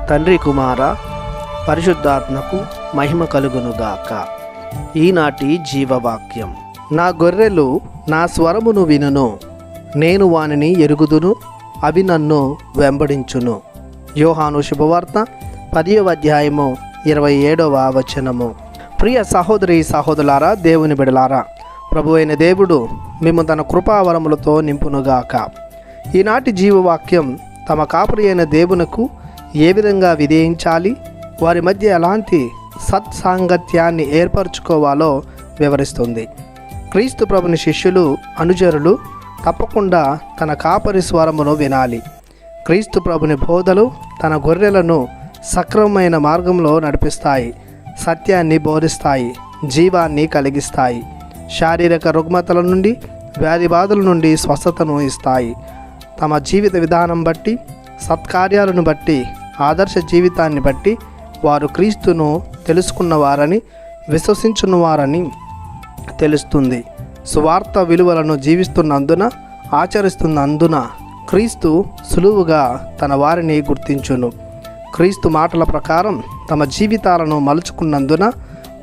తండ్రి కుమార పరిశుద్ధాత్మకు మహిమ కలుగునుగాక. ఈనాటి జీవవాక్యం. నా గొర్రెలు నా స్వరమును వినును, నేను వానిని ఎరుగుదును, అవి నన్ను వెంబడించును. యోహాను శుభవార్త 10వ అధ్యాయము 27వ వచనము. ప్రియ సహోదరి సహోదరులారా, దేవుని బిడలారా, ప్రభు అయిన దేవుడు మేము తన కృపావరములతో నింపునుగాక. ఈనాటి జీవవాక్యం తమ కాపరి అయిన దేవునకు ఏ విధంగా విధేయించాలి, వారి మధ్య ఎలాంటి సత్సాంగత్యాన్ని ఏర్పరచుకోవాలో వివరిస్తుంది. క్రీస్తు ప్రభుని శిష్యులు, అనుచరులు తప్పకుండా తన కాపరి స్వరమును వినాలి. క్రీస్తు ప్రభుని బోధలు తన గొర్రెలను సక్రమమైన మార్గంలో నడిపిస్తాయి, సత్యాన్ని బోధిస్తాయి, జీవాన్ని కలిగిస్తాయి, శారీరక రుగ్మతల నుండి, వ్యాధి బాధల నుండి స్వస్థతను ఇస్తాయి. తమ జీవిత విధానం బట్టి, సత్కార్యాలను బట్టి, ఆదర్శ జీవితాన్ని బట్టి వారు క్రీస్తును తెలుసుకున్నవారని, విశ్వసించున్నవారని తెలుస్తుంది. సువార్త విలువలను జీవిస్తున్నందున, ఆచరిస్తున్నందున క్రీస్తు సులువుగా తన వారిని గుర్తించును. క్రీస్తు మాటల ప్రకారం తమ జీవితాలను మలుచుకున్నందున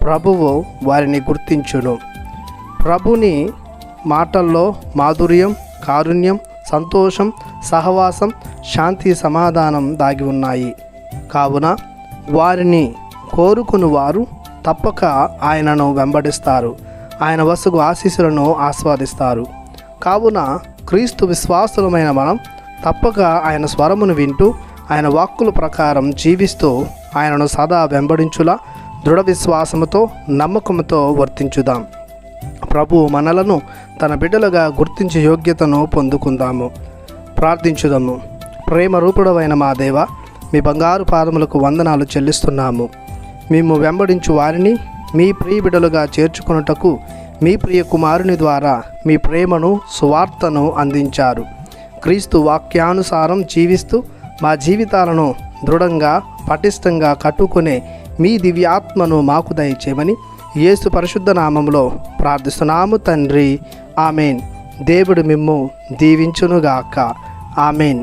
ప్రభువు వారిని గుర్తించును. ప్రభుని మాటల్లో మాధుర్యం, కారుణ్యం, సంతోషం, సహవాసం, శాంతి, సమాధానం దాగి ఉన్నాయి. కావున వారిని కోరుకుని వారు తప్పక ఆయనను వెంబడిస్తారు, ఆయన వసగు ఆశీస్సులను ఆస్వాదిస్తారు. కావున క్రీస్తు విశ్వాసులమైన మనం తప్పక ఆయన స్వరమును వింటూ, ఆయన వాక్కుల ప్రకారం జీవిస్తూ, ఆయనను సదా వెంబడించులా దృఢ విశ్వాసముతో, నమ్మకంతో వర్తించుదాం. ప్రభువు మనలను తన బిడ్డలుగా గుర్తించే యోగ్యతను పొందుకుందాము. ప్రార్థించుదాము. ప్రేమ రూపుడవైన మా దేవ, మీ బంగారు పాదములకు వందనాలు చెల్లిస్తున్నాము. మేము వెంబడించు వారిని మీ ప్రియ బిడ్డలుగా చేర్చుకొనుటకు మీ ప్రియ కుమారుని ద్వారా మీ ప్రేమను, సువార్తను అందించారు. క్రీస్తు వాక్యానుసారం జీవిస్తూ మా జీవితాలను దృఢంగా, పటిష్టంగా కట్టుకునే మీ దివ్యాత్మను మాకు దయచేయమని యేసు పరిశుద్ధ నామములో ప్రార్థిస్తున్నాము తండ్రి. ఆమెన్. దేవుడు మిమ్ము దీవించునుగాక. ఆమెన్.